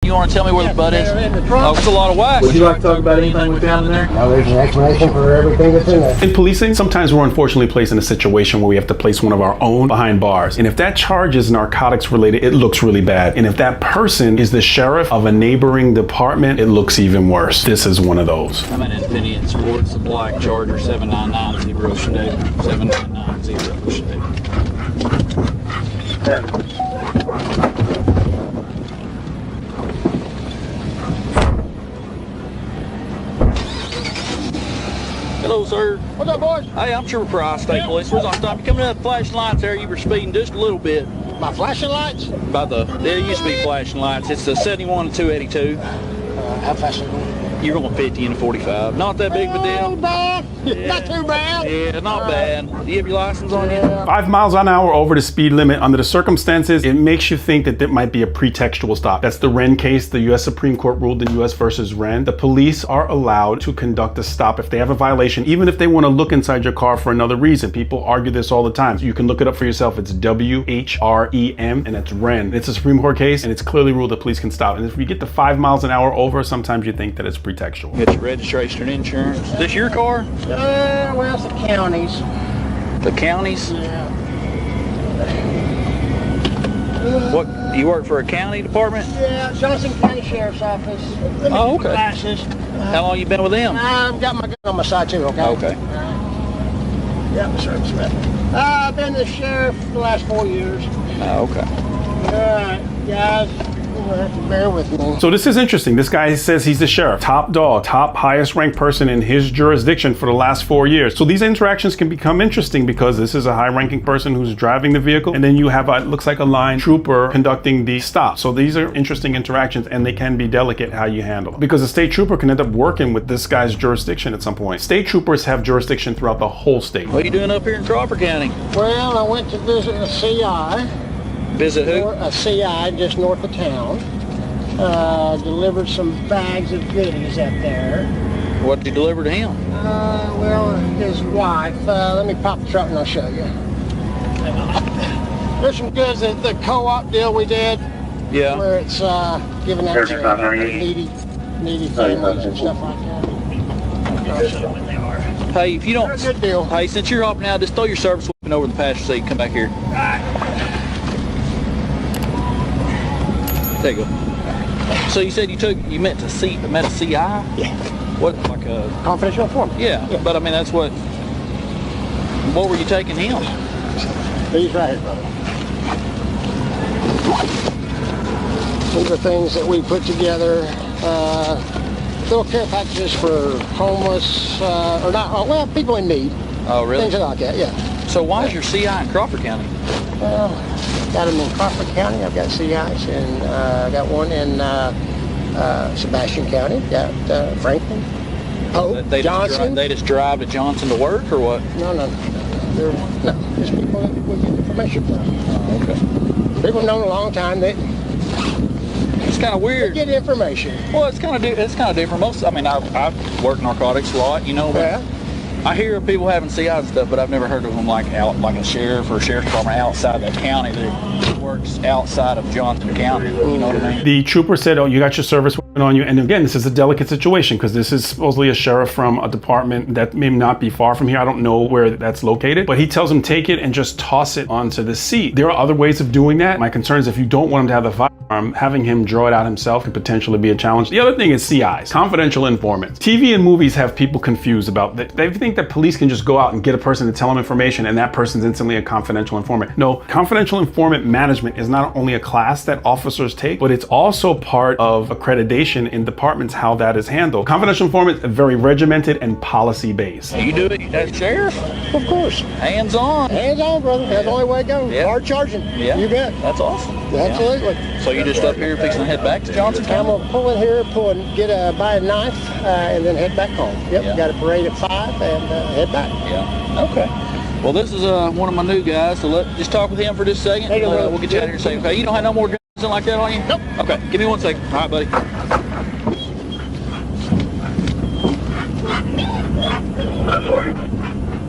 You want to tell me where the butt is? In the trunk. Oh, it's a lot of wax. Would you like to talk about anything we found in there? Now there's an explanation for everything that's in there. In policing, sometimes we're unfortunately placed in a situation where we have to place one of our own behind bars. And if that charge is narcotics related, it looks really bad. And if that person is the sheriff of a neighboring department, it looks even worse. This is one of those. I'm at Infinity Sports, the black Charger 7990 Sedan. 7990 Sedan. Hello, sir. What's up, boys? Hey, I'm Trooper Price, State Police. Where's on stop? You coming up flashing lights there? You were speeding just a little bit. My flashing lights? There used to be flashing lights. It's the 71 and 282. How fast are you going? You're going 50 and 45. Not that big of a deal. Not bad. Not too bad. Yeah, not bad. Do you have your license on you? 5 miles an hour over the speed limit under the circumstances, it makes you think that there might be a pretextual stop. That's the Wren case. The U.S. Supreme Court ruled in U.S. versus Wren. The police are allowed to conduct a stop if they have a violation, even if they want to look inside your car for another reason. People argue this all the time. You can look it up for yourself. It's WHREM, and it's Wren. It's a Supreme Court case, and it's clearly ruled that police can stop. And if you get to 5 miles an hour over, sometimes you think that it's pretextual. Get your registration and insurance. Is this your car? Well, it's the counties. The counties? Yeah. What? You work for a county department? Yeah, Johnson County Sheriff's Office. Oh, okay. Glasses. How long you been with them? I've got my gun on my side too, okay? Okay. Yeah, my service rep. I've been the sheriff for the last 4 years. Oh, okay. All right, guys, you'll have to bear with me. So this is interesting. This guy says he's the sheriff, top dog, top highest ranked person in his jurisdiction for the last 4 years. So these interactions can become interesting because this is a high ranking person who's driving the vehicle. And then you have, it looks like a line trooper conducting the stop. So these are interesting interactions and they can be delicate how you handle them. Because a state trooper can end up working with this guy's jurisdiction at some point. State troopers have jurisdiction throughout the whole state. What are you doing up here in Crawford County? Well, I went to visit a CI. Visit who? A CI just north of town. Delivered some bags of goodies up there. What did you deliver to him? Well, his wife. Let me pop the truck and I'll show you. There's some goods at the co-op deal we did. Yeah. Where it's giving out to needy families and stuff like that. I'll show you what they are. Hey, if you don't, They're a good deal. hey, since you're hopping out, just throw your service weapon over the passenger seat. Come back here. There you go. So you said you met a CI? Yeah. What, like a Confidential informant. Yeah, but I mean that's what were you taking him? These right here, brother. These are things that we put together. Little care packages for homeless, or not, well, people in need. Oh, really? Things like that, yeah. So why is your CI in Crawford County? Well, got them in Crawford County. I've got CIs, and I got one in Sebastian County. Got Franklin, Pope, Johnson. They just drive to Johnson to work, or what? No. There's people that we get information from. Oh, okay. People have known a long time that It's kind of weird. they get information. Well, it's kind of different. I've worked narcotics a lot, you know. But Yeah. I hear of people having CIs and stuff, but I've never heard of them like a sheriff or a sheriff's department outside that county that works outside of Johnson County. You know what I mean? The trooper said, oh, you got your service weapon on you. And again, this is a delicate situation because this is supposedly a sheriff from a department that may not be far from here. I don't know where that's located, but he tells him take it and just toss it onto the seat. There are other ways of doing that. My concern is if you don't want him to have the firearm, having him draw it out himself could potentially be a challenge. The other thing is CIs, confidential informants. TV and movies have people confused about that. They think that police can just go out and get a person to tell them information and that person's instantly a confidential informant. No, confidential informant management is not only a class that officers take, but it's also part of accreditation in departments how that is handled. Confidential informant is very regimented and policy based. You do it as sheriff? Of course. Hands on. Hands on, brother. That's the only way to go. Yeah. Hard charging. Yeah. You bet. That's awesome. Absolutely. Yeah. So you just up here fixing to head back to Johnson I'm County? gonna pull in here, buy a knife, and then head back home. Yep. Yeah. Got a parade at 5 and head back. Yeah. Okay. Well, this is one of my new guys, so just talk with him for just a second. Hey, brother. We'll get you out of here and say, okay, you don't have no more guns like that on you? Nope. Okay, give me 1 second. All right, buddy.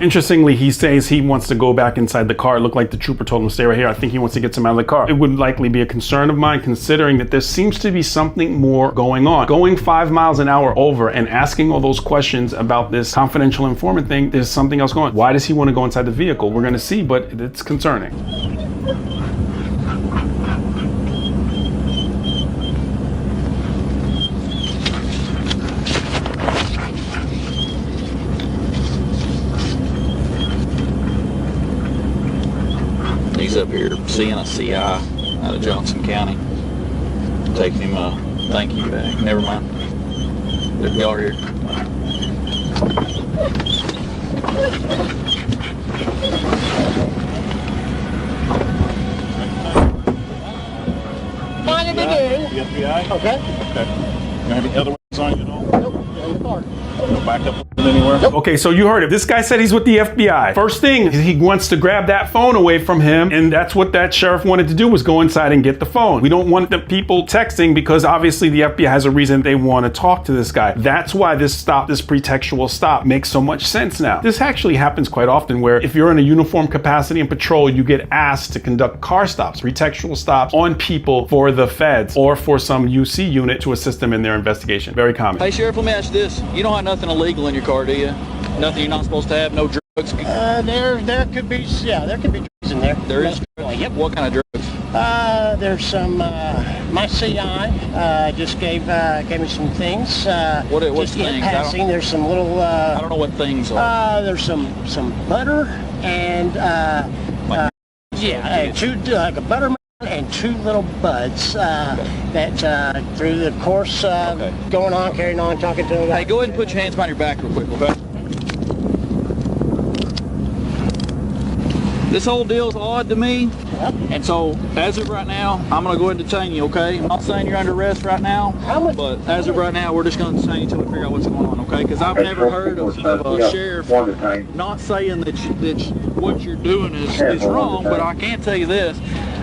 Interestingly, he says he wants to go back inside the car. It looked like the trooper told him to stay right here. I think he wants to get him out of the car. It would likely be a concern of mine, considering that there seems to be something more going on. Going 5 miles an hour over and asking all those questions about this confidential informant thing, there's something else going on. Why does he want to go inside the vehicle? We're going to see, but it's concerning. He's up here seeing a CI out of Johnson County. Taking him a thank you back. Never mind. Y'all are here. Fine if it The FBI? Okay. Okay. Any other ones on you at all? Nope. In the car. No backup anywhere? Okay, so you heard it. This guy said he's with the FBI. First thing, he wants to grab that phone away from him, and that's what that sheriff wanted to do, was go inside and get the phone. We don't want the people texting because obviously the FBI has a reason they want to talk to this guy. That's why this stop, this pretextual stop, makes so much sense now. This actually happens quite often where if you're in a uniform capacity in patrol, you get asked to conduct car stops, pretextual stops on people for the feds or for some UC unit to assist them in their investigation. Very common. Hey, Sheriff, let me ask you this. You don't have nothing illegal in your car, do you? Nothing you're not supposed to have? No drugs? There could be, yeah, there could be drugs in there. There is? Yep. What kind of drugs? There's some, my CI just gave me some things. What's just in things? passing, there's some little, I don't know what things are. there's some butter and, like a buttermilk and 2 little buds that through the course going on, carrying on, talking to them. Hey, go ahead and put your hands behind your back real quick, okay? This whole deal's odd to me, and so as of right now, I'm going to go ahead and detain you, okay? I'm not saying you're under arrest right now, but as of right now, we're just going to detain you until we figure out what's going on, okay? Because I've never heard of a sheriff not saying that what you're doing is wrong, but I can tell you this.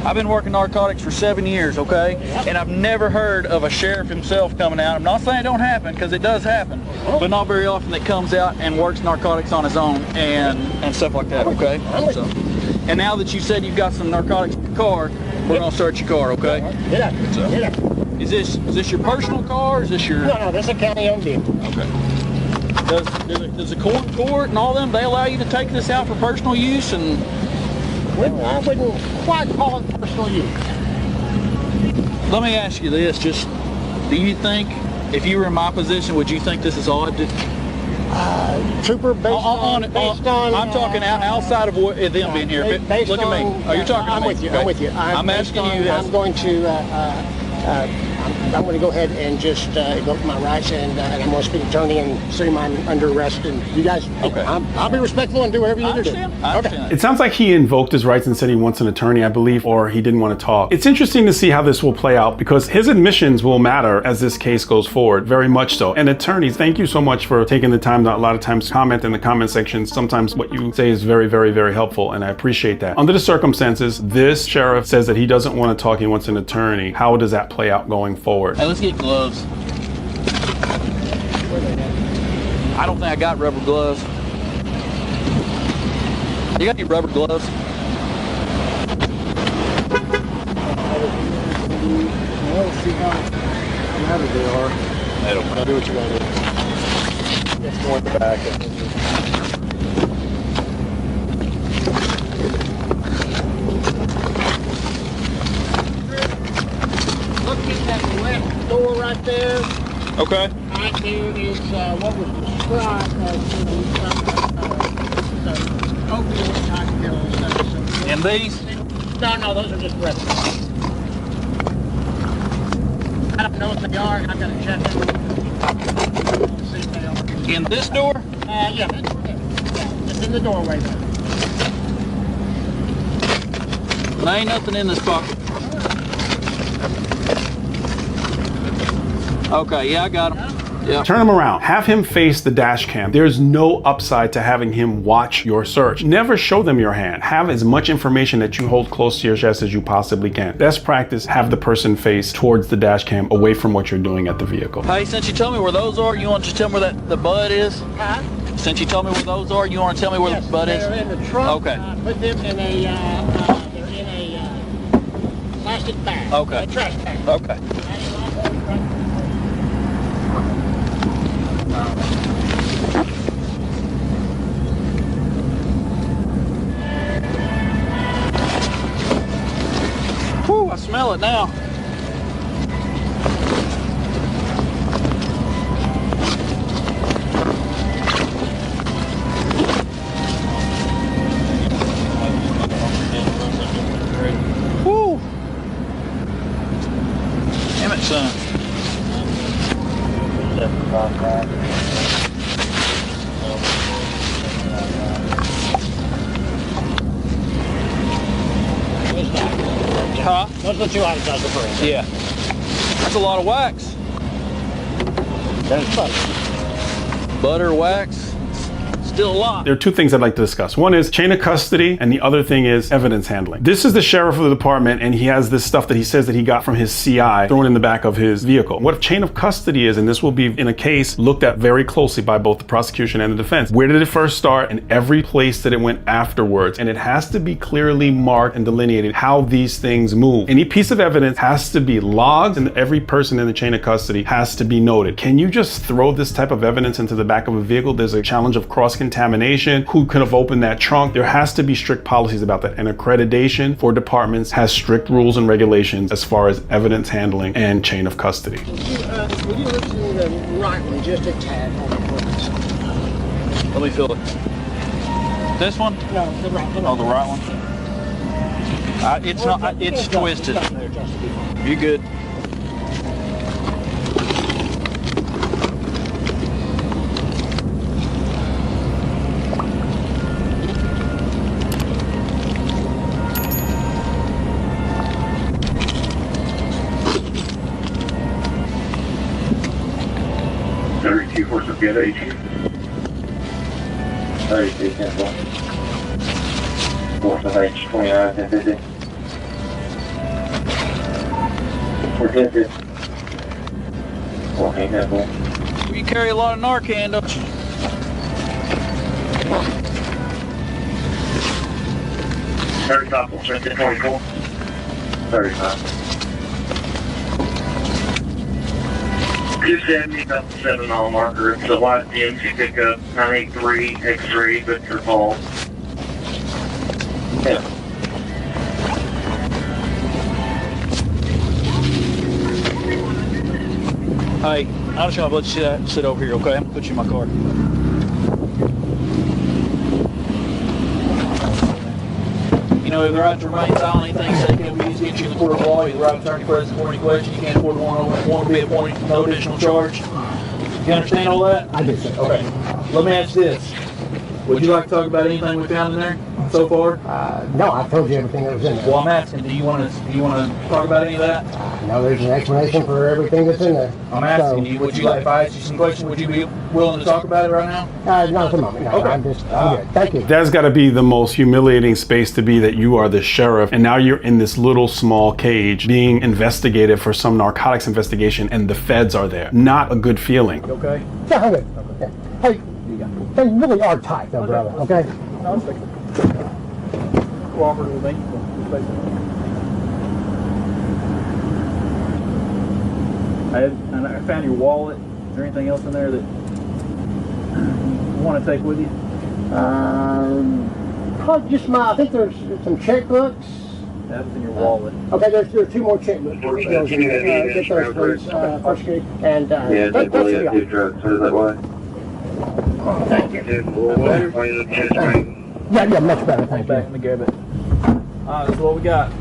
I've been working narcotics for 7 years, okay? And I've never heard of a sheriff himself coming out. I'm not saying it don't happen, because it does happen, but not very often that comes out and works narcotics on his own and stuff like that, okay? So, and now that you said you've got some narcotics in your car, we're gonna search your car, okay? Get up. So, Get up. is this your personal car, or is this your... No, this is a county-owned vehicle. Okay. Does the court and all them, they allow you to take this out for personal use? And I wouldn't quite call it personal use. let me ask you this, just, do you think, if you were in my position, would you think this is odd? Trooper, based on I'm talking outside of them being here. Look at me. Oh, you're talking to me. I'm with you. Okay. I'm with you. I'm asking you. I'm going to. I'm going to go ahead and just invoke my rights, and I'm going to speak to attorney and see I'm under arrest. And you guys, okay. I'll be respectful and do whatever you need to do. I understand. It sounds like he invoked his rights and said he wants an attorney, I believe, or he didn't want to talk. It's interesting to see how this will play out because his admissions will matter as this case goes forward, very much so. And attorneys, thank you so much for taking the time to a lot of times comment in the comment section. Sometimes what you say is very, very, very helpful, and I appreciate that. Under the circumstances, this sheriff says that he doesn't want to talk, he wants an attorney. How does that play out going forward? Hey, let's get gloves. I don't think I got rubber gloves. You got any rubber gloves? Well, see how they are. I don't know. Do what you got to do. It's more in the back. Look at that left door right there. Okay. Right there is what was described as opioid type pills. And these? No, those are just replicas. I don't know what they are. I got to check them. See if they are. In this door? Yeah, that's right. Yeah, it's in the doorway there. There ain't nothing in this pocket. Okay, yeah, I got him. Yeah. Turn him around. Have him face the dash cam. There's no upside to having him watch your search. Never show them your hand. Have as much information that you hold close to your chest as you possibly can. Best practice, have the person face towards the dash cam, away from what you're doing at the vehicle. Hey, since you told me where those are, you want to just tell me where the bud is? Huh? Since you told me where those are, you want to tell me where Yes, the butt is? they're in the trunk. Okay. Put them in a, they're in a plastic bag. Okay. A trash bag. Okay. Whew, I smell it now. Whew. Damn it, son. Huh? Those are the two items I was referring to. Yeah. That's a lot of wax. There's butter. Butter, wax, still a lot. There are two things I'd like to discuss. One is chain of custody, and the other thing is evidence handling. This is the sheriff of the department, and he has this stuff that he says that he got from his CI thrown in the back of his vehicle. What chain of custody is, and this will be in a case looked at very closely by both the prosecution and the defense. Where did it first start, and every place that it went afterwards? And it has to be clearly marked and delineated how these things move. Any piece of evidence has to be logged, and every person in the chain of custody has to be noted. Can you just throw this type of evidence into the back of a vehicle? There's a challenge of cross-contamination. Who could have opened that trunk? There has to be strict policies about that. And accreditation for departments has strict rules and regulations as far as evidence handling and chain of custody. Would you listen to the right one just a tad on the front? Let me feel it. This one? No, the right one. Oh, the right one. It's not. It's twisted. You good? Get 18. 32, 10, 4th of H, 29, 10, 50. We're 10, 50. 14, 10, 4. You carry a lot of Narcan, don't you? 35, 10, 24. 35. 270, about the 7-mile marker. It's a white GMC pickup, 983 X3, Victor Falls. Yeah. Hey, I just want to let you sit over here, okay? I'm gonna put you in my car. You know, if the right to remain silent, anything said can be used against you in the court of law, you're the right attorney present for any question, you can't afford one to be appointed, no additional charge. You understand all that? I do, sir. Okay. Let me ask you this. Would you like to talk about anything we found in there so far? No, I told you everything that was in there. Well, I'm asking, do you want to talk about any of that? No, there's an explanation for everything that's in there. I'm asking you, would you like, if I ask you some questions, would you be willing to talk about it right now? Not at the moment. No, Okay. I'm good. Thank you. That's got to be the most humiliating space to be, that you are the sheriff and now you're in this little small cage being investigated for some narcotics investigation and the feds are there. Not a good feeling. Okay. Yeah, I'm good. Yeah. Hey, they really are tight though, brother, okay? Cooperative with me. I found your wallet. Is there anything else in there that you want to take with you? Probably just I think there's some checkbooks. That was in your wallet. Okay, there's 2 more checkbooks. Those in there. Get those, please, First Street. And Yeah, that they should probably be have all. 2 trucks, so that way. Thank you. Yeah, much better, thank Back you. in the garbage. This is what we got.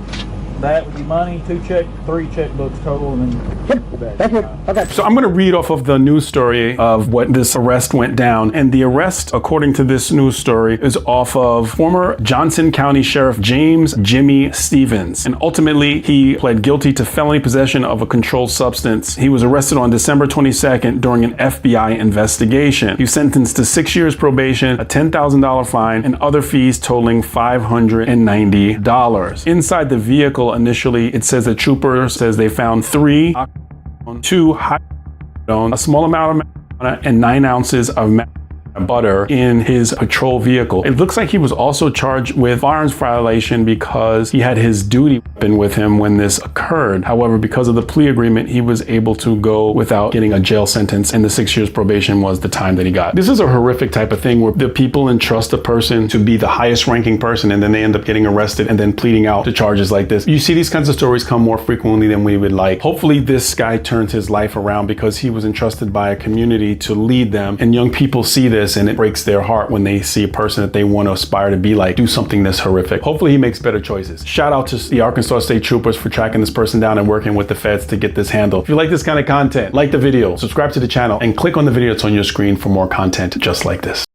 That would be money, 3 checkbooks total, and then Thank you. Okay. So I'm going to read off of the news story of what this arrest went down. And the arrest, according to this news story, is off of former Johnson County Sheriff James Jimmy Stevens. And ultimately, he pled guilty to felony possession of a controlled substance. He was arrested on December 22nd during an FBI investigation. He was sentenced to 6 years probation, a $10,000 fine, and other fees totaling $590. Inside the vehicle, initially, it says the trooper says they found 3 2 hydrocodone, a small amount of marijuana, and 9 ounces of butter in his patrol vehicle. It looks like he was also charged with firearms violation because he had his duty weapon with him when this occurred. However, because of the plea agreement, he was able to go without getting a jail sentence, and the 6 years probation was the time that he got. This is a horrific type of thing where the people entrust a person to be the highest ranking person and then they end up getting arrested and then pleading out to charges like this. You see these kinds of stories come more frequently than we would like. Hopefully this guy turns his life around because he was entrusted by a community to lead them, and young people see this and it breaks their heart when they see a person that they want to aspire to be like do something this horrific. Hopefully he makes better choices. Shout out to the Arkansas State Troopers for tracking this person down and working with the feds to get this handled. If you like this kind of content, like the video, subscribe to the channel, and click on the video that's on your screen for more content just like this.